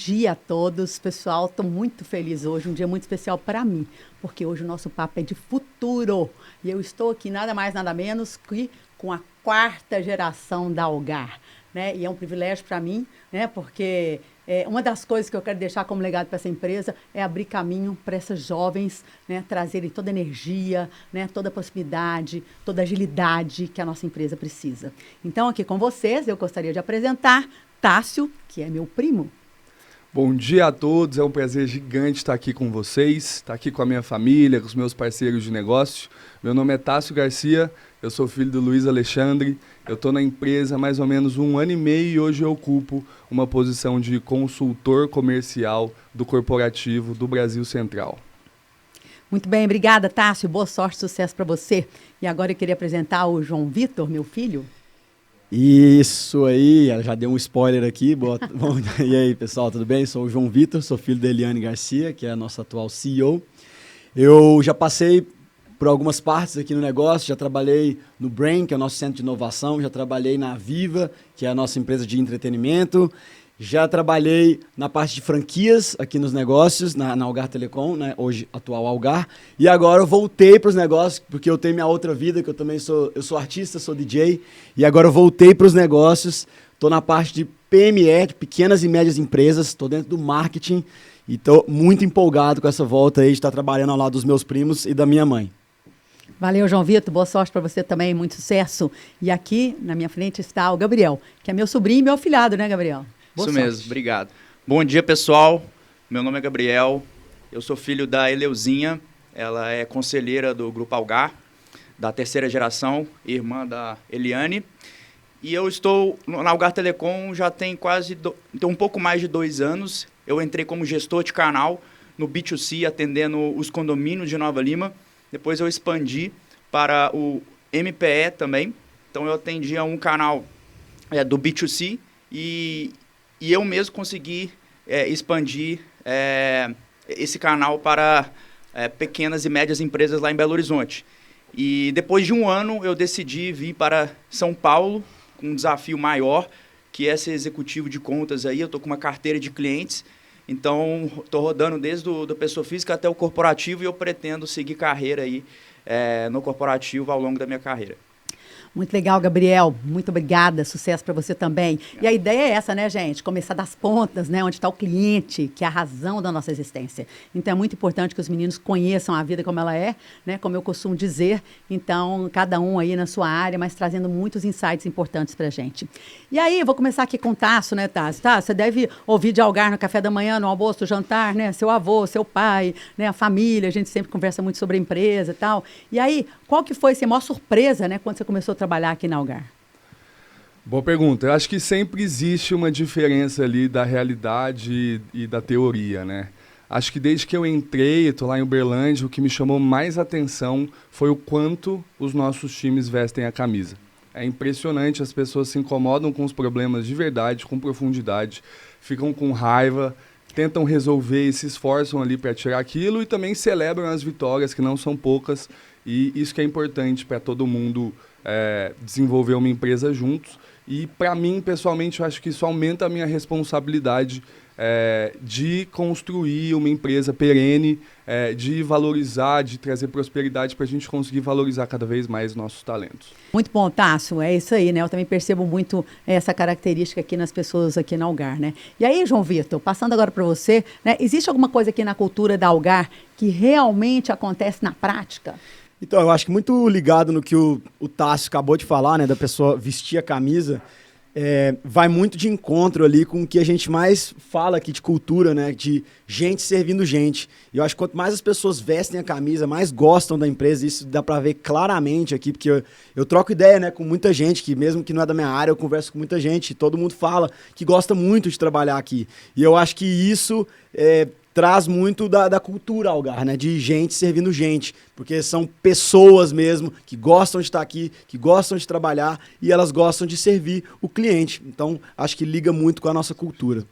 dia a todos, pessoal. Estou muito feliz hoje, um dia muito especial para mim, porque hoje o nosso papo é de futuro. E eu estou aqui nada mais, nada menos que com a quarta geração da Algar, né? E é um privilégio para mim, né? Porque uma das coisas que eu quero deixar como legado para essa empresa é abrir caminho para essas jovens, né? Trazerem toda a energia, né? Toda a possibilidade, toda a agilidade que a nossa empresa precisa. Então, aqui com vocês, eu gostaria de apresentar Tássio, que é meu primo. Bom dia a todos, é um prazer gigante estar aqui com vocês, estar aqui com a minha família, com os meus parceiros de negócio. Meu nome é Tássio Garcia, eu sou filho do Luiz Alexandre, eu estou na empresa há mais ou menos 1 ano e meio e hoje eu ocupo uma posição de consultor comercial do corporativo do Brasil Central. Muito bem, obrigada, Tássio, boa sorte, sucesso para você. E agora eu queria apresentar o João Vitor, meu filho. Isso aí, ela já deu um spoiler aqui. Bom, e aí, pessoal, tudo bem? Sou o João Vitor, sou filho da Eliane Garcia, que é a nossa atual CEO. Eu já passei por algumas partes aqui no negócio, já trabalhei no Brain, que é o nosso centro de inovação, já trabalhei na Viva, que é a nossa empresa de entretenimento, já trabalhei na parte de franquias aqui nos negócios, na Algar Telecom, né? Hoje atual Algar, e agora eu voltei para os negócios, porque eu tenho minha outra vida, que eu também sou artista, sou DJ, e agora eu voltei para os negócios, estou na parte de PME, de pequenas e médias empresas, estou dentro do marketing, e estou muito empolgado com essa volta aí de estar trabalhando ao lado dos meus primos e da minha mãe. Valeu, João Vitor. Boa sorte para você também, muito sucesso. E aqui, na minha frente, está o Gabriel, que é meu sobrinho e meu afilhado, né, Gabriel? Boa Isso sorte. mesmo, obrigado. Bom dia, pessoal. Meu nome é Gabriel, eu sou filho da Eleuzinha, ela é conselheira do Grupo Algar, da terceira geração, irmã da Eliane. E eu estou na Algar Telecom já tem um pouco mais de 2 anos. Eu entrei como gestor de canal no B2C, atendendo os condomínios de Nova Lima. Depois eu expandi para o MPE também. Então eu atendia um canal do B2C e eu mesmo consegui expandir esse canal para pequenas e médias empresas lá em Belo Horizonte. E depois de 1 ano eu decidi vir para São Paulo com um desafio maior, que é ser executivo de contas aí. Eu estou com uma carteira de clientes. Então, estou rodando desde a pessoa física até o corporativo e eu pretendo seguir carreira aí no corporativo ao longo da minha carreira. Muito legal, Gabriel. Muito obrigada. Sucesso para você também. E a ideia é essa, né, gente? Começar das pontas, né? Onde está o cliente, que é a razão da nossa existência. Então, é muito importante que os meninos conheçam a vida como ela é, né? Como eu costumo dizer. Então, cada um aí na sua área, mas trazendo muitos insights importantes para a gente. E aí, eu vou começar aqui com o Tássio, né, Tássio? Tá, você deve ouvir de Algar no café da manhã, no almoço, no jantar, né? Seu avô, seu pai, né? A família, a gente sempre conversa muito sobre a empresa e tal. E aí, qual que foi assim, a maior surpresa, né? Quando você começou a trabalhar aqui na Algar? Boa pergunta. Eu acho que sempre existe uma diferença ali da realidade e da teoria, né? Acho que desde que eu entrei, estou lá em Uberlândia, o que me chamou mais atenção foi o quanto os nossos times vestem a camisa. É impressionante, as pessoas se incomodam com os problemas de verdade, com profundidade, ficam com raiva, tentam resolver e se esforçam ali para tirar aquilo e também celebram as vitórias, que não são poucas, e isso que é importante para todo mundo desenvolver uma empresa juntos. E para mim, pessoalmente, eu acho que isso aumenta a minha responsabilidade de construir uma empresa perene, de valorizar, de trazer prosperidade para a gente conseguir valorizar cada vez mais nossos talentos. Muito bom, Tássio, é isso aí, né? Eu também percebo muito essa característica aqui nas pessoas aqui na Algar, né? E aí, João Vitor, passando agora para você, né? Existe alguma coisa aqui na cultura da Algar que realmente acontece na prática? Então, eu acho que muito ligado no que o Tássio acabou de falar, né, da pessoa vestir a camisa, vai muito de encontro ali com o que a gente mais fala aqui de cultura, né, de gente servindo gente. E eu acho que quanto mais as pessoas vestem a camisa, mais gostam da empresa, isso dá pra ver claramente aqui, porque eu troco ideia, né, com muita gente, que mesmo que não é da minha área, eu converso com muita gente, e todo mundo fala que gosta muito de trabalhar aqui. E eu acho que isso traz muito da cultura Algar, né? De gente servindo gente, porque são pessoas mesmo que gostam de estar aqui, que gostam de trabalhar e elas gostam de servir o cliente. Então, acho que liga muito com a nossa cultura.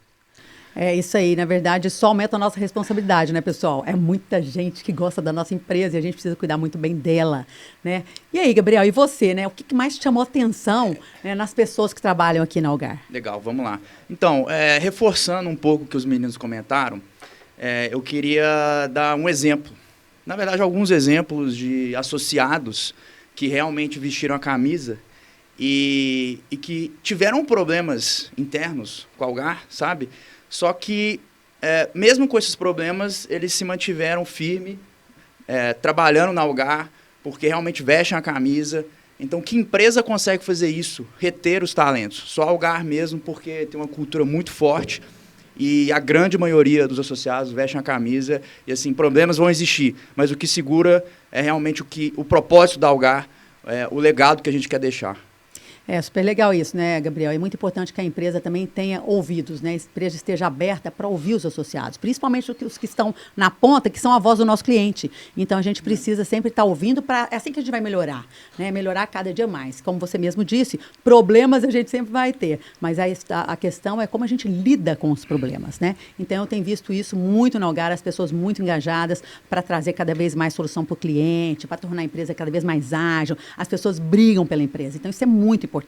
É isso aí, na verdade, só aumenta a nossa responsabilidade, né, pessoal? É muita gente que gosta da nossa empresa e a gente precisa cuidar muito bem dela, né? E aí, Gabriel, e você, né? O que mais te chamou atenção, né, nas pessoas que trabalham aqui na Algar? Legal, vamos lá. Então, reforçando um pouco o que os meninos comentaram, eu queria dar um exemplo. Na verdade, alguns exemplos de associados que realmente vestiram a camisa e que tiveram problemas internos com a Algar, sabe? Só que, mesmo com esses problemas, eles se mantiveram firmes, trabalhando na Algar, porque realmente vestem a camisa. Então, que empresa consegue fazer isso? Reter os talentos? Só a Algar mesmo, porque tem uma cultura muito forte e a grande maioria dos associados vestem a camisa e, assim, problemas vão existir, mas o que segura é realmente o propósito da Algar, o legado que a gente quer deixar. É super legal isso, né, Gabriel? É muito importante que a empresa também tenha ouvidos, né? A empresa esteja aberta para ouvir os associados, principalmente os que estão na ponta, que são a voz do nosso cliente. Então, a gente precisa sempre estar ouvindo, é assim que a gente vai melhorar, né? Melhorar cada dia mais. Como você mesmo disse, problemas a gente sempre vai ter, mas a questão é como a gente lida com os problemas, né? Então, eu tenho visto isso muito na Algar, as pessoas muito engajadas para trazer cada vez mais solução para o cliente, para tornar a empresa cada vez mais ágil. As pessoas brigam pela empresa. Então, isso é muito importante.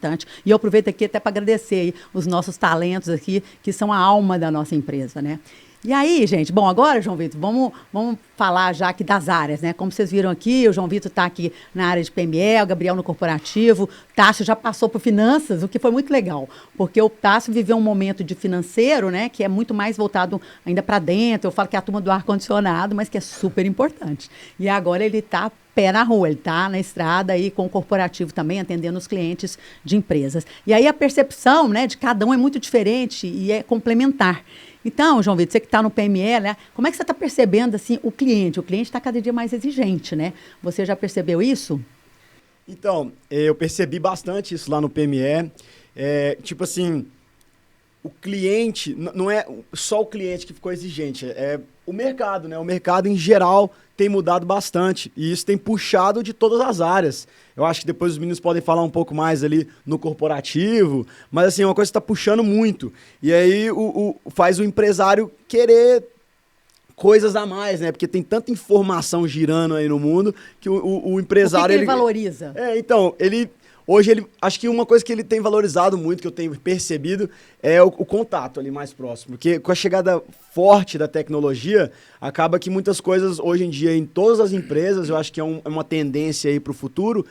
E eu aproveito aqui até para agradecer aí os nossos talentos aqui, que são a alma da nossa empresa, né? E aí, gente, bom, agora, João Vitor, vamos falar já aqui das áreas, né? Como vocês viram aqui, o João Vitor está aqui na área de PME, o Gabriel no corporativo, Tássio já passou por finanças, o que foi muito legal, porque o Tássio viveu um momento de financeiro, né, que é muito mais voltado ainda para dentro, eu falo que é a turma do ar-condicionado, mas que é super importante. E agora ele está pé na rua, ele está na estrada aí com o corporativo também, atendendo os clientes de empresas. E aí a percepção, né, de cada um é muito diferente e é complementar. Então, João Vitor, você que está no PME, né, como é que você está percebendo assim, o cliente? O cliente está cada dia mais exigente, né? Você já percebeu isso? Então, eu percebi bastante isso lá no PME. Tipo assim, o cliente, não é só o cliente que ficou exigente, é o mercado, né? O mercado em geral tem mudado bastante e isso tem puxado de todas as áreas. Eu acho que depois os meninos podem falar um pouco mais ali no corporativo, mas assim, é uma coisa que está puxando muito. E aí faz o empresário querer coisas a mais, né? Porque tem tanta informação girando aí no mundo que o empresário... O que ele valoriza? Então, hoje, acho que uma coisa que ele tem valorizado muito, que eu tenho percebido, é o contato ali mais próximo. Porque com a chegada forte da tecnologia, acaba que muitas coisas, hoje em dia, em todas as empresas, eu acho que é uma tendência aí para o futuro,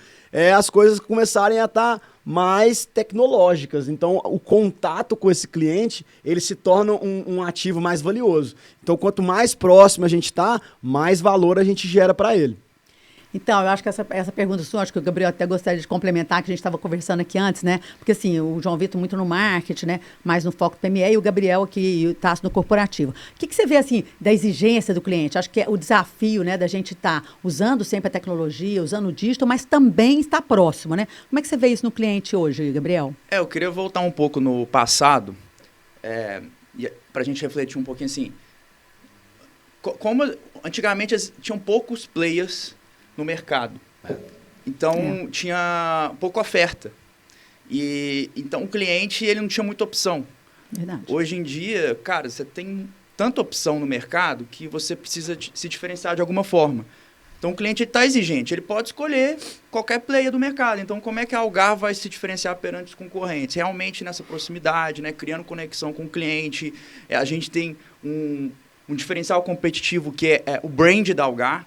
as coisas começarem a estar mais tecnológicas. Então, o contato com esse cliente, ele se torna um ativo mais valioso. Então, quanto mais próximo a gente está, mais valor a gente gera para ele. Então, eu acho que essa pergunta sua, acho que o Gabriel até gostaria de complementar, que a gente estava conversando aqui antes, né? Porque, assim, o João Vitor muito no marketing, né? Mais no foco do PME e o Gabriel aqui está no corporativo. O que você vê, assim, da exigência do cliente? Acho que é o desafio, né, da gente estar usando sempre a tecnologia, usando o digital, mas também estar próximo, né? Como é que você vê isso no cliente hoje, Gabriel? Eu queria voltar um pouco no passado, para a gente refletir um pouquinho, assim, como antigamente tinham poucos players no mercado. Então, tinha pouca oferta. E então, o cliente ele não tinha muita opção. Verdade. Hoje em dia, cara, você tem tanta opção no mercado que você precisa se diferenciar de alguma forma. Então, o cliente está exigente. Ele pode escolher qualquer player do mercado. Então, como é que a Algar vai se diferenciar perante os concorrentes? Realmente nessa proximidade, né? Criando conexão com o cliente. A gente tem um diferencial competitivo que é o brand da Algar.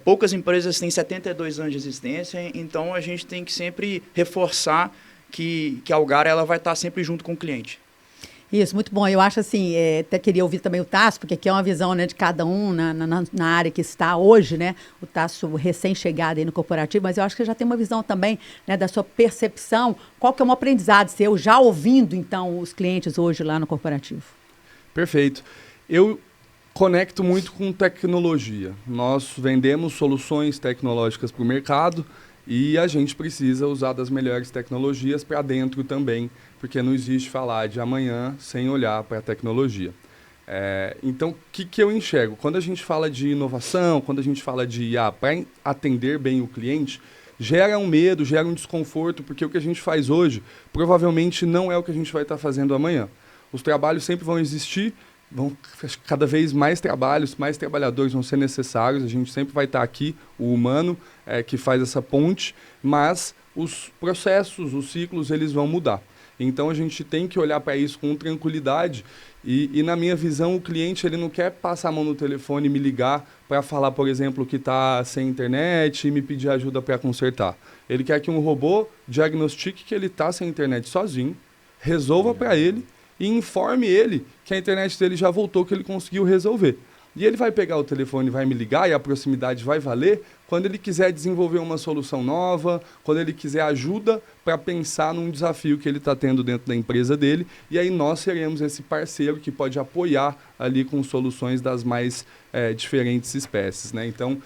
Poucas empresas têm 72 anos de existência, então a gente tem que sempre reforçar que a Algar ela vai estar sempre junto com o cliente. Isso, muito bom. Eu acho assim, até queria ouvir também o Tássio, porque aqui é uma visão, né, de cada um na área que está hoje, né? O Tássio recém-chegado aí no corporativo, mas eu acho que já tem uma visão também, né, da sua percepção. Qual que é um aprendizado seu, já ouvindo, então, os clientes hoje lá no corporativo? Perfeito. Eu conecto muito com tecnologia. Nós vendemos soluções tecnológicas para o mercado e a gente precisa usar das melhores tecnologias para dentro também, porque não existe falar de amanhã sem olhar para a tecnologia. Então, o que eu enxergo? Quando a gente fala de inovação, quando a gente fala de IA para atender bem o cliente, gera um medo, gera um desconforto, porque o que a gente faz hoje provavelmente não é o que a gente vai estar fazendo amanhã. Os trabalhos sempre vão existir cada vez mais trabalhos, mais trabalhadores vão ser necessários, a gente sempre vai estar aqui, o humano que faz essa ponte, mas os processos, os ciclos, eles vão mudar. Então a gente tem que olhar para isso com tranquilidade e na minha visão o cliente ele não quer passar a mão no telefone e me ligar para falar, por exemplo, que está sem internet e me pedir ajuda para consertar. Ele quer que um robô diagnostique que ele está sem internet sozinho, resolva para ele e informe ele que a internet dele já voltou, que ele conseguiu resolver. E ele vai pegar o telefone, vai me ligar e a proximidade vai valer quando ele quiser desenvolver uma solução nova, quando ele quiser ajuda para pensar num desafio que ele está tendo dentro da empresa dele. E aí nós seremos esse parceiro que pode apoiar ali com soluções das mais diferentes espécies, né? Então,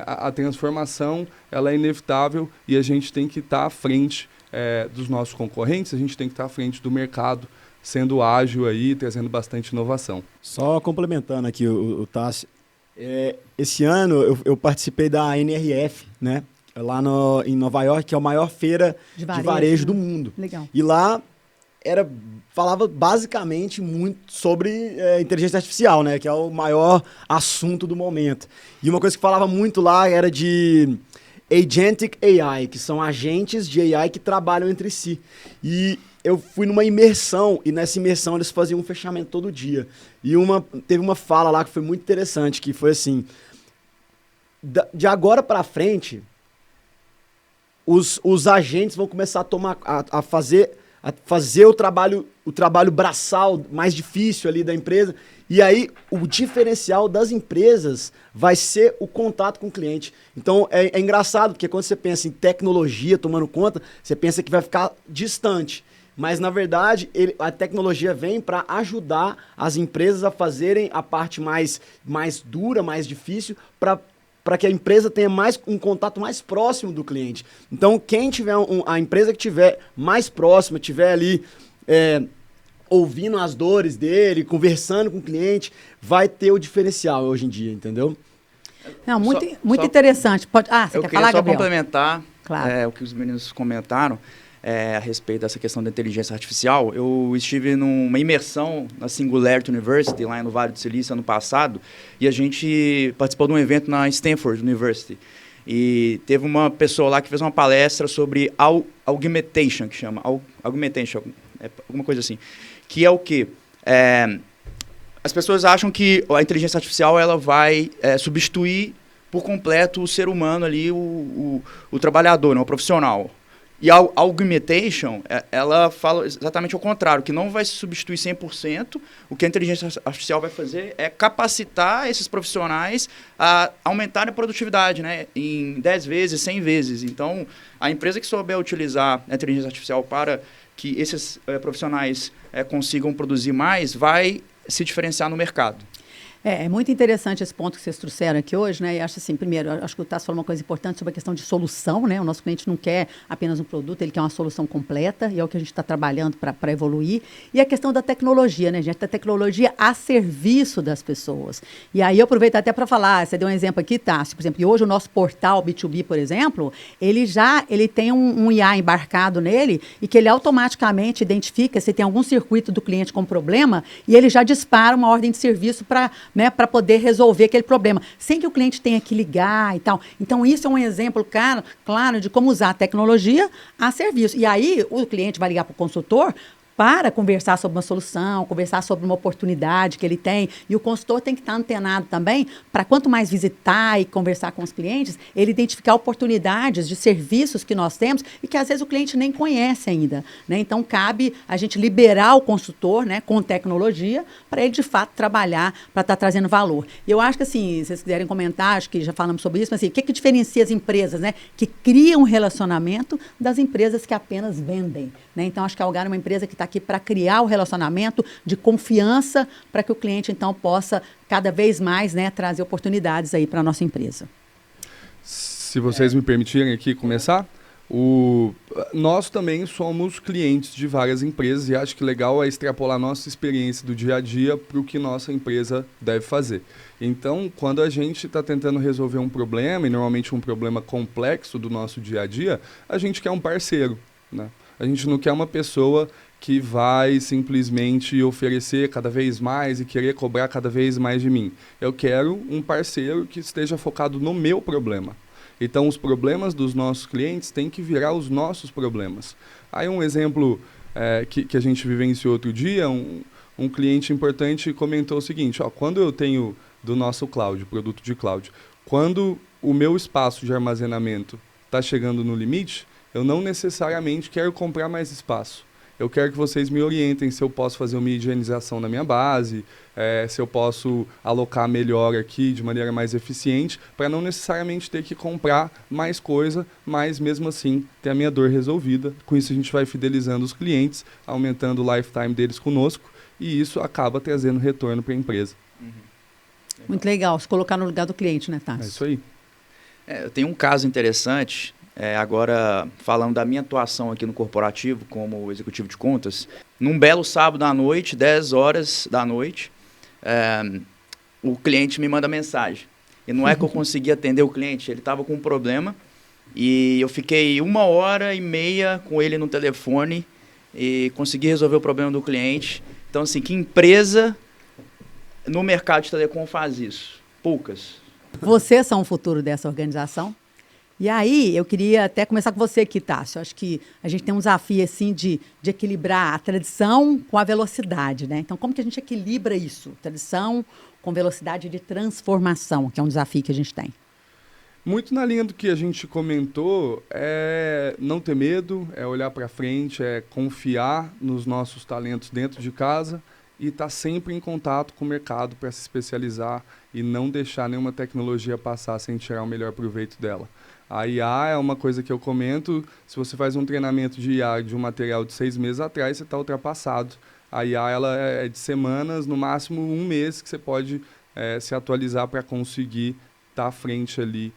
a transformação ela é inevitável e a gente tem que estar à frente dos nossos concorrentes, a gente tem que estar à frente do mercado, sendo ágil aí, trazendo bastante inovação. Só complementando aqui o Tássio, esse ano eu participei da NRF, né? Lá em Nova York, que é a maior feira de varejo do mundo. Legal. E lá falava basicamente muito sobre inteligência artificial, né? Que é o maior assunto do momento. E uma coisa que falava muito lá era de Agentic AI, que são agentes de AI que trabalham entre si. E eu fui numa imersão, e nessa imersão eles faziam um fechamento todo dia. E teve uma fala lá que foi muito interessante, que foi assim, de agora para frente, os agentes vão começar a fazer o trabalho braçal mais difícil ali da empresa. E aí, o diferencial das empresas vai ser o contato com o cliente. Então, é engraçado, porque quando você pensa em tecnologia tomando conta, você pensa que vai ficar distante. Mas, na verdade, a tecnologia vem para ajudar as empresas a fazerem a parte mais dura, mais difícil, para que a empresa tenha um contato mais próximo do cliente. Então, quem tiver a empresa que tiver mais próxima, tiver ali ouvindo as dores dele, conversando com o cliente, vai ter o diferencial hoje em dia, entendeu? Não, muito interessante. Você quer falar, Gabriel? Eu queria só complementar claro. O que os meninos comentaram a respeito dessa questão da inteligência artificial. Eu estive numa imersão na Singularity University, lá no Vale do Silício, ano passado, e a gente participou de um evento na Stanford University. E teve uma pessoa lá que fez uma palestra sobre augmentation, que chama augmentation, alguma coisa assim, que é o quê? As pessoas acham que a inteligência artificial ela vai substituir por completo o ser humano ali, o trabalhador, né, o profissional. E a augmentation, ela fala exatamente o contrário, que não vai substituir 100%, o que a inteligência artificial vai fazer é capacitar esses profissionais a aumentar a produtividade, né, em 10 vezes, 100 vezes. Então, a empresa que souber utilizar a inteligência artificial para que esses profissionais consigam produzir mais, vai se diferenciar no mercado. É muito interessante esse ponto que vocês trouxeram aqui hoje, né? E acho assim, primeiro, acho que o Tássio falou uma coisa importante sobre a questão de solução, né? O nosso cliente não quer apenas um produto, ele quer uma solução completa, e é o que a gente está trabalhando para evoluir. E a questão da tecnologia, né, gente? A tecnologia a serviço das pessoas. E aí eu aproveito até para falar, você deu um exemplo aqui, Tássio, por exemplo, e hoje o nosso portal B2B, por exemplo, ele tem um IA embarcado nele e que ele automaticamente identifica se tem algum circuito do cliente com problema e ele já dispara uma ordem de serviço para poder resolver aquele problema, sem que o cliente tenha que ligar e tal. Então, isso é um exemplo claro de como usar a tecnologia a serviço. E aí, o cliente vai ligar para o consultor para conversar sobre uma solução, conversar sobre uma oportunidade que ele tem. E o consultor tem que estar antenado também para quanto mais visitar e conversar com os clientes, ele identificar oportunidades de serviços que nós temos e que às vezes o cliente nem conhece ainda, né? Então, cabe a gente liberar o consultor, né, com tecnologia para ele, de fato, trabalhar para estar trazendo valor. E eu acho que, assim, se vocês quiserem comentar, acho que já falamos sobre isso, mas assim, o que diferencia as empresas, né, que criam um relacionamento das empresas que apenas vendem, né? Então, acho que a Algar é uma empresa que está aqui para criar o relacionamento de confiança para que o cliente, então, possa cada vez mais, né, trazer oportunidades aí para a nossa empresa. Se vocês me permitirem aqui começar, nós também somos clientes de várias empresas e acho que legal é extrapolar nossa experiência do dia a dia para o que nossa empresa deve fazer. Então, quando a gente está tentando resolver um problema, e normalmente um problema complexo do nosso dia a dia, a gente quer um parceiro, né? A gente não quer uma pessoa que vai simplesmente oferecer cada vez mais e querer cobrar cada vez mais de mim. Eu quero um parceiro que esteja focado no meu problema. Então, os problemas dos nossos clientes têm que virar os nossos problemas. Aí um exemplo que a gente vivenciou outro dia, um cliente importante comentou o seguinte, quando eu tenho do nosso cloud, produto de cloud, quando o meu espaço de armazenamento está chegando no limite, eu não necessariamente quero comprar mais espaço. Eu quero que vocês me orientem se eu posso fazer uma higienização na minha base, se eu posso alocar melhor aqui de maneira mais eficiente, para não necessariamente ter que comprar mais coisa, mas mesmo assim ter a minha dor resolvida. Com isso a gente vai fidelizando os clientes, aumentando o lifetime deles conosco, e isso acaba trazendo retorno para a empresa. Muito legal, se colocar no lugar do cliente, né, Tássio? É isso aí. Eu tenho um caso interessante, agora falando da minha atuação aqui no corporativo como executivo de contas. Num belo sábado à noite, 10 horas da noite, o cliente me manda mensagem. E não é que eu consegui atender o cliente, ele estava com um problema e eu fiquei 1h30 com ele no telefone e consegui resolver o problema do cliente. Então, assim, que empresa no mercado de telecom faz isso? Poucas. Vocês são o futuro dessa organização. E aí, eu queria até começar com você aqui, Tássio. Acho que a gente tem um desafio, assim, de equilibrar a tradição com a velocidade, né? Então, como que a gente equilibra isso? Tradição com velocidade de transformação, que é um desafio que a gente tem. Muito na linha do que a gente comentou, é não ter medo, é olhar para frente, é confiar nos nossos talentos dentro de casa e estar sempre em contato com o mercado para se especializar e não deixar nenhuma tecnologia passar sem tirar o melhor proveito dela. A IA é uma coisa que eu comento, se você faz um treinamento de IA de um material de 6 meses atrás, você está ultrapassado. A IA ela é de semanas, no máximo 1 mês, que você pode se atualizar para conseguir estar à frente ali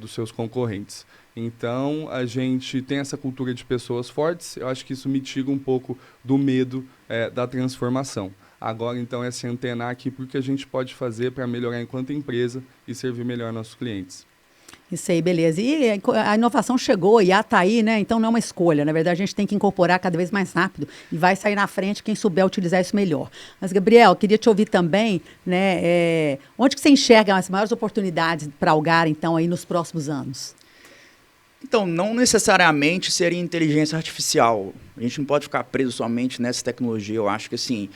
dos seus concorrentes. Então, a gente tem essa cultura de pessoas fortes, eu acho que isso mitiga um pouco do medo da transformação. Agora, então, é se antenar aqui para o que a gente pode fazer para melhorar enquanto empresa e servir melhor nossos clientes. Isso aí, beleza. E a inovação chegou, e está aí, né? Então não é uma escolha. Na verdade, a gente tem que incorporar cada vez mais rápido e vai sair na frente quem souber utilizar isso melhor. Mas, Gabriel, queria te ouvir também, né? Onde que você enxerga as maiores oportunidades para a Algar, então, aí nos próximos anos? Então, não necessariamente seria inteligência artificial. A gente não pode ficar preso somente nessa tecnologia. Eu acho que, assim,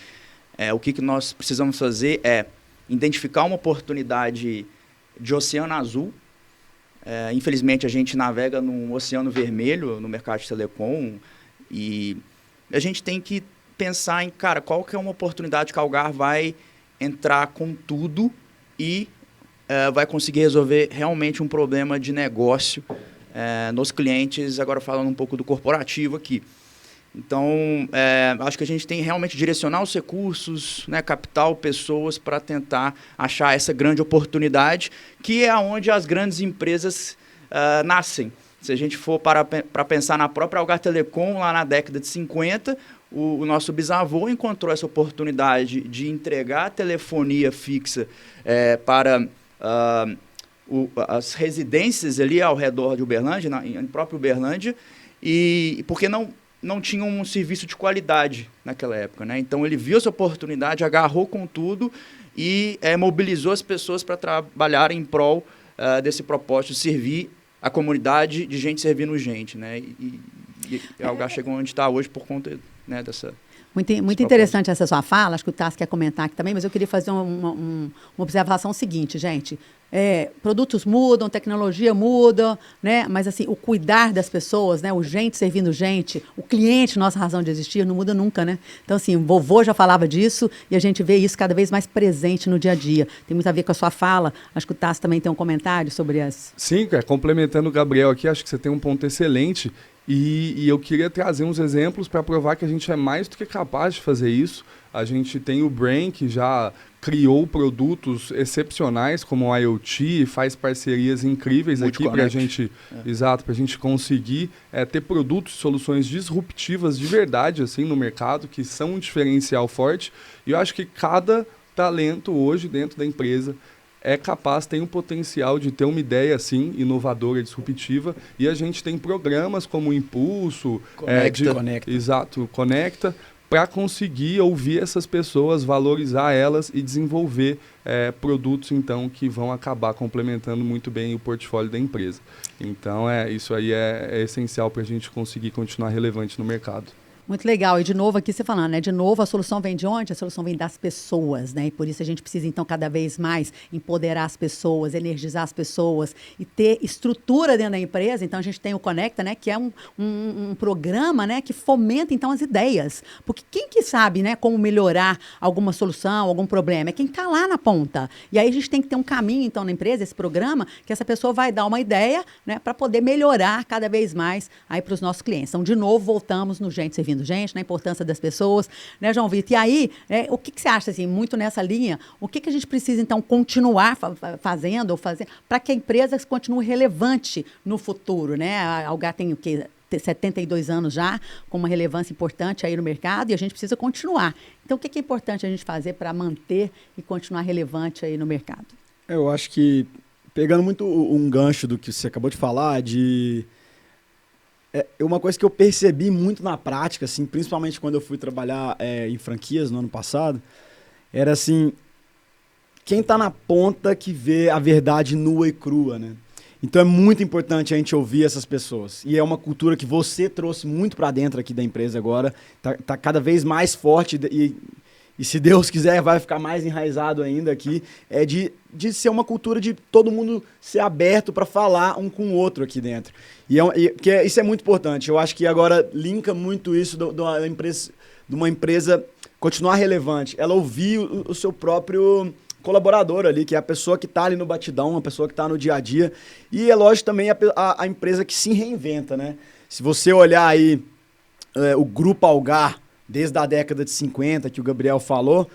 o que nós precisamos fazer é identificar uma oportunidade de oceano azul. Infelizmente, a gente navega num oceano vermelho no mercado de telecom e a gente tem que pensar em, cara, qual que é uma oportunidade que a Algar vai entrar com tudo e vai conseguir resolver realmente um problema de negócio nos clientes, agora falando um pouco do corporativo aqui. Então, acho que a gente tem realmente direcionar os recursos, né, capital, pessoas, para tentar achar essa grande oportunidade, que é onde as grandes empresas nascem. Se a gente for para pensar na própria Algar Telecom, lá na década de 50, o nosso bisavô encontrou essa oportunidade de entregar telefonia fixa para as residências ali ao redor de Uberlândia, em próprio Uberlândia, e porque não tinha um serviço de qualidade naquela época, né? Então, ele viu essa oportunidade, agarrou com tudo e mobilizou as pessoas para trabalhar em prol desse propósito de servir a comunidade de gente servindo gente, né? E a Algar chegou onde está hoje por conta, né, dessa... Muito interessante essa sua fala, acho que o Tássio quer comentar aqui também, mas eu queria fazer uma observação seguinte, gente. Produtos mudam, tecnologia muda, né? Mas assim, o cuidar das pessoas, né? O gente servindo gente, o cliente, nossa razão de existir, não muda nunca, né? Então, assim, o vovô já falava disso e a gente vê isso cada vez mais presente no dia a dia. Tem muito a ver com a sua fala. Acho que o Tássio também tem um comentário sobre as... Sim, complementando o Gabriel aqui, acho que você tem um ponto excelente. E eu queria trazer uns exemplos para provar que a gente é mais do que capaz de fazer isso. A gente tem o Brain, que já criou produtos excepcionais, como o IoT, faz parcerias incríveis aqui para a gente, para a gente conseguir ter produtos, soluções disruptivas de verdade assim, no mercado, que são um diferencial forte. E eu acho que cada talento hoje dentro da empresa é capaz, tem o potencial de ter uma ideia assim, inovadora, disruptiva, e a gente tem programas como o Impulso, Conecta. Exato, Conecta, para conseguir ouvir essas pessoas, valorizar elas e desenvolver produtos então que vão acabar complementando muito bem o portfólio da empresa. Então isso aí é essencial para a gente conseguir continuar relevante no mercado. Muito legal. E de novo aqui você falando, né? De novo, a solução vem de onde? A solução vem das pessoas, né? E por isso a gente precisa, então, cada vez mais empoderar as pessoas, energizar as pessoas e ter estrutura dentro da empresa. Então, a gente tem o Conecta, né? Que é um programa, né? Que fomenta, então, as ideias. Porque quem que sabe, né? Como melhorar alguma solução, algum problema? É quem está lá na ponta. E aí a gente tem que ter um caminho, então, na empresa, esse programa, que essa pessoa vai dar uma ideia, né? Para poder melhorar cada vez mais aí para os nossos clientes. Então, de novo, voltamos no Gente Servindo Gente, na importância das pessoas, né, João Vitor? E aí, o que você acha, assim, muito nessa linha, o que a gente precisa, então, continuar fazendo para que a empresa continue relevante no futuro, né? A Algar tem o quê? 72 anos já, com uma relevância importante aí no mercado, e a gente precisa continuar. Então, o que é importante a gente fazer para manter e continuar relevante aí no mercado? Eu acho que, pegando muito um gancho do que você acabou de falar, uma coisa que eu percebi muito na prática, assim, principalmente quando eu fui trabalhar em franquias no ano passado, era assim, quem está na ponta que vê a verdade nua e crua, né? Então é muito importante a gente ouvir essas pessoas. E é uma cultura que você trouxe muito para dentro aqui da empresa agora, tá cada vez mais forte e se Deus quiser vai ficar mais enraizado ainda aqui, de ser uma cultura de todo mundo ser aberto para falar um com o outro aqui dentro. Isso é muito importante. Eu acho que agora linka muito isso de uma empresa continuar relevante. Ela ouvir o seu próprio colaborador ali, que é a pessoa que está ali no batidão, a pessoa que está no dia a dia. E é lógico também a empresa que se reinventa, né? Se você olhar aí o Grupo Algar, desde a década de 50, que o Gabriel falou,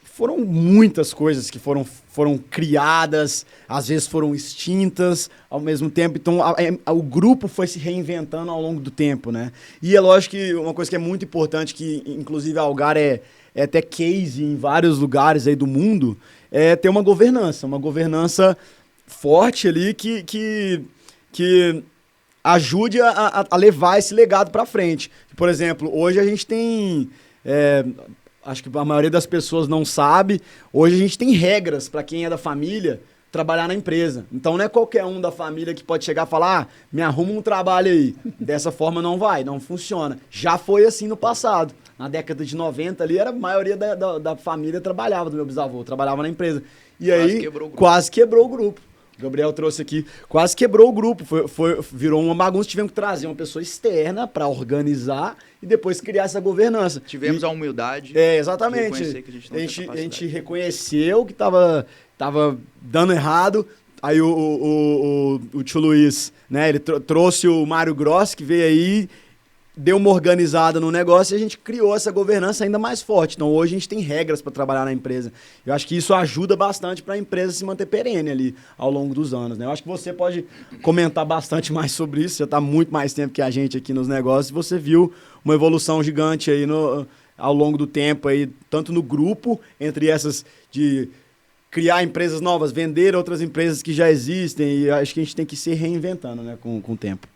foram muitas coisas que foram criadas, às vezes foram extintas ao mesmo tempo. Então, o grupo foi se reinventando ao longo do tempo, né? E é lógico que uma coisa que é muito importante, que inclusive a Algar é até case em vários lugares aí do mundo, é ter uma governança forte ali que ajude a levar esse legado para frente. Por exemplo, hoje a gente tem... acho que a maioria das pessoas não sabe. Hoje a gente tem regras para quem é da família trabalhar na empresa. Então não é qualquer um da família que pode chegar e falar: me arruma um trabalho aí. Dessa forma não funciona. Já foi assim no passado. Na década de 90 ali, a maioria da família trabalhava, do meu bisavô, trabalhava na empresa. E aí quase quebrou o grupo. O Gabriel trouxe aqui, quase quebrou o grupo, virou uma bagunça, tivemos que trazer uma pessoa externa para organizar e depois criar essa governança. Tivemos a humildade. Exatamente. De reconhecer que a gente não tinha capacidade. A gente reconheceu que estava dando errado. Aí o tio Luiz, né, ele trouxe o Mário Gross, que veio aí, deu uma organizada no negócio e a gente criou essa governança ainda mais forte. Então hoje a gente tem regras para trabalhar na empresa. Eu acho que isso ajuda bastante para a empresa se manter perene ali ao longo dos anos, né? Eu acho que você pode comentar bastante mais sobre isso. Você está muito mais tempo que a gente aqui nos negócios. Você viu uma evolução gigante aí ao longo do tempo, aí, tanto no grupo, entre essas de criar empresas novas, vender outras empresas que já existem. E acho que a gente tem que ir se reinventando, né, com o tempo.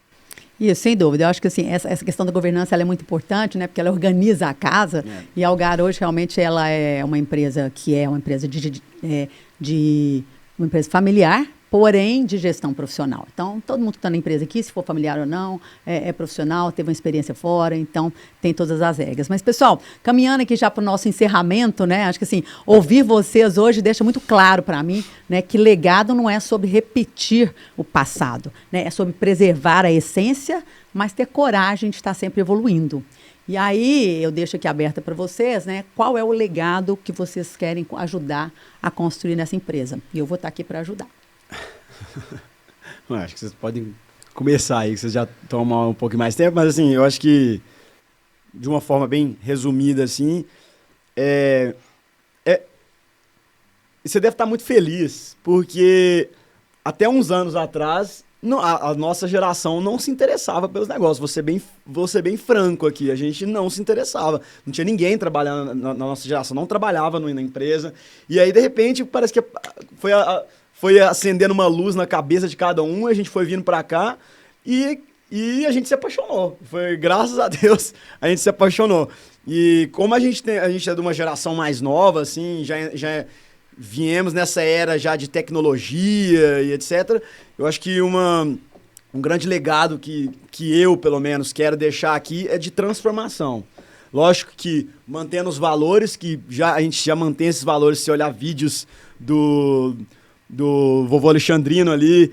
Isso, sem dúvida. Eu acho que assim, essa questão da governança ela é muito importante, né? Porque ela organiza a casa. E a Algar hoje realmente ela é uma empresa que é uma empresa uma empresa familiar, porém de gestão profissional. Então, todo mundo que está na empresa aqui, se for familiar ou não, é profissional, teve uma experiência fora, então tem todas as regras. Mas, pessoal, caminhando aqui já para o nosso encerramento, né? Acho que assim, ouvir vocês hoje deixa muito claro para mim, né, que legado não é sobre repetir o passado, né? É sobre preservar a essência, mas ter coragem de estar sempre evoluindo. E aí, eu deixo aqui aberta para vocês, né? Qual é o legado que vocês querem ajudar a construir nessa empresa? E eu vou estar aqui para ajudar. Acho que vocês podem começar aí, que vocês já tomam um pouco mais tempo, mas assim, eu acho que de uma forma bem resumida assim, você deve estar muito feliz, porque até uns anos atrás a nossa geração não se interessava pelos negócios. Vou ser bem franco aqui, a gente não se interessava. Não tinha ninguém trabalhando na nossa geração, não trabalhava na empresa. E aí, de repente, parece que foi acendendo uma luz na cabeça de cada um, a gente foi vindo para cá e a gente se apaixonou. Foi, graças a Deus, a gente se apaixonou. E como a gente é de uma geração mais nova, assim, já viemos nessa era já de tecnologia e etc. Eu acho que um grande legado que eu, pelo menos, quero deixar aqui é de transformação. Lógico que mantendo os valores, que a gente já mantém esses valores, se olhar vídeos do vovô Alexandrino ali,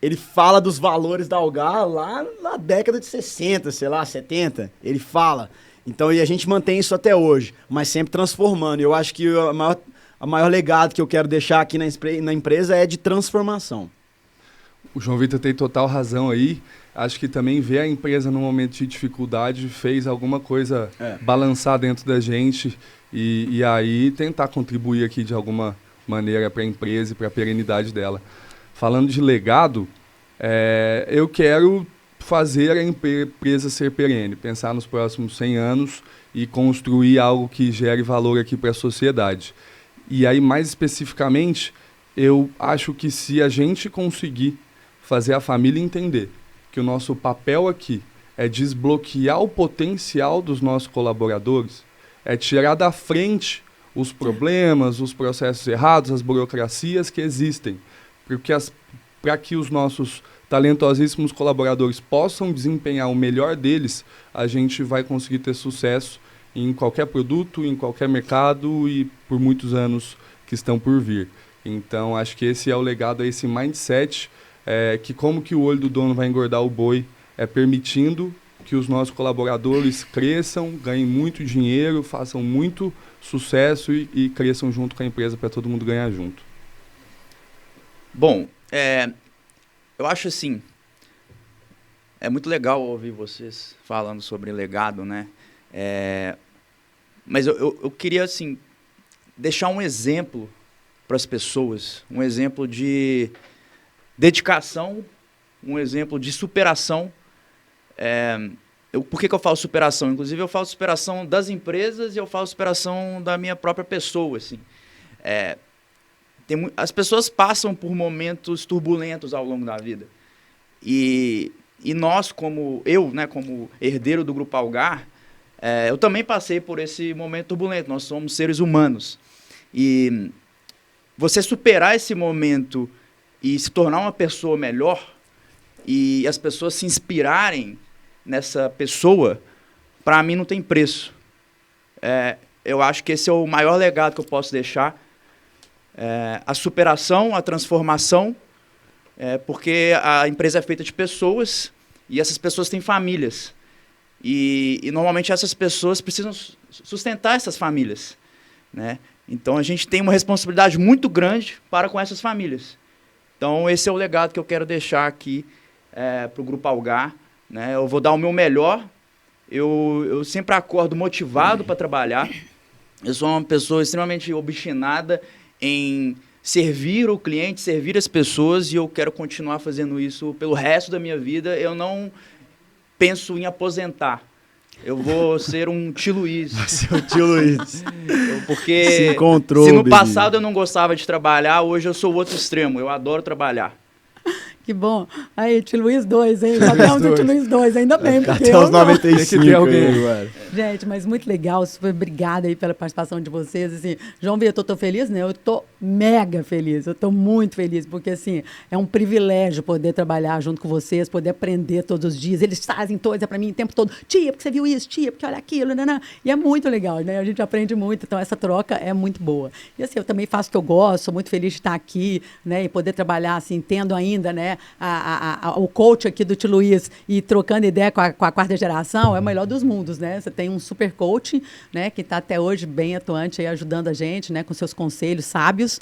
ele fala dos valores da Algar lá na década de 60, sei lá, 70, ele fala. Então, e a gente mantém isso até hoje, mas sempre transformando. Eu acho que o maior legado que eu quero deixar aqui na empresa é de transformação. O João Vitor tem total razão aí. Acho que também ver a empresa num momento de dificuldade fez alguma coisa balançar dentro da gente e aí tentar contribuir aqui de alguma maneira para a empresa e para a perenidade dela. Falando de legado, eu quero fazer a empresa ser perene, pensar nos próximos 100 anos e construir algo que gere valor aqui para a sociedade. E aí, mais especificamente, eu acho que se a gente conseguir fazer a família entender que o nosso papel aqui é desbloquear o potencial dos nossos colaboradores, é tirar da frente os problemas, os processos errados, as burocracias que existem, para que os nossos talentosíssimos colaboradores possam desempenhar o melhor deles, a gente vai conseguir ter sucesso em qualquer produto, em qualquer mercado e por muitos anos que estão por vir. Então, acho que esse é o legado, esse mindset, que como que o olho do dono vai engordar o boi, permitindo que os nossos colaboradores cresçam, ganhem muito dinheiro, façam muito sucesso e cresçam junto com a empresa para todo mundo ganhar junto. Bom, eu acho assim, é muito legal ouvir vocês falando sobre legado, né? Mas eu queria, assim, deixar um exemplo para as pessoas, um exemplo de dedicação, um exemplo de superação. Por que eu falo superação? Inclusive, eu falo superação das empresas e eu falo superação da minha própria pessoa, assim. As pessoas passam por momentos turbulentos ao longo da vida. E nós, como herdeiro do Grupo Algar, eu também passei por esse momento turbulento. Nós somos seres humanos. E você superar esse momento e se tornar uma pessoa melhor, e as pessoas se inspirarem nessa pessoa, para mim não tem preço. Eu acho que esse é o maior legado que eu posso deixar. A superação, a transformação, porque a empresa é feita de pessoas e essas pessoas têm famílias. E normalmente essas pessoas precisam sustentar essas famílias, né? Então a gente tem uma responsabilidade muito grande para com essas famílias. Então esse é o legado que eu quero deixar aqui para o Grupo Algar, né? Eu vou dar o meu melhor, eu sempre acordo motivado para trabalhar, eu sou uma pessoa extremamente obstinada em servir o cliente, servir as pessoas, e eu quero continuar fazendo isso pelo resto da minha vida. Eu não penso em aposentar. Eu vou ser um tio Luiz. Vai ser o tio Luiz. Porque se no passado eu não gostava de trabalhar, hoje eu sou o outro extremo. Eu adoro trabalhar. Que bom. Aí, tio Luiz 2, hein? Já temos o tio Luiz 2, ainda bem. Porque até os 95. Gente, mas muito legal. Super obrigada aí pela participação de vocês. Assim, João Vitor, eu tô feliz, né? Eu tô mega feliz. Eu tô muito feliz, porque, assim, é um privilégio poder trabalhar junto com vocês, poder aprender todos os dias. Eles trazem coisa pra mim o tempo todo. Tia, porque você viu isso? Tia, porque olha aquilo, né? E é muito legal, né? A gente aprende muito. Então, essa troca é muito boa. E, assim, eu também faço o que eu gosto. Sou muito feliz de estar aqui, né? E poder trabalhar, assim, tendo ainda, né? O coach aqui do tio Luiz e trocando ideia com a quarta geração é o melhor dos mundos, né? Você tem um super coach, né, que está até hoje bem atuante aí, ajudando a gente, né, com seus conselhos sábios,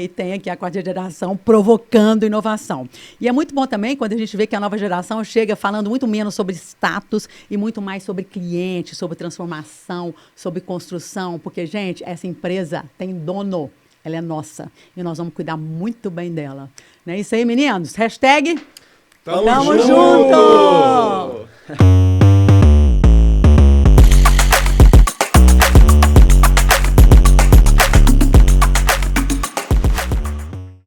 e tem aqui a quarta geração provocando inovação. E é muito bom também quando a gente vê que a nova geração chega falando muito menos sobre status e muito mais sobre cliente, sobre transformação, sobre construção, porque, gente, essa empresa tem dono. Ela é nossa. E nós vamos cuidar muito bem dela. Não é isso aí, meninos? Hashtag... Tamo junto!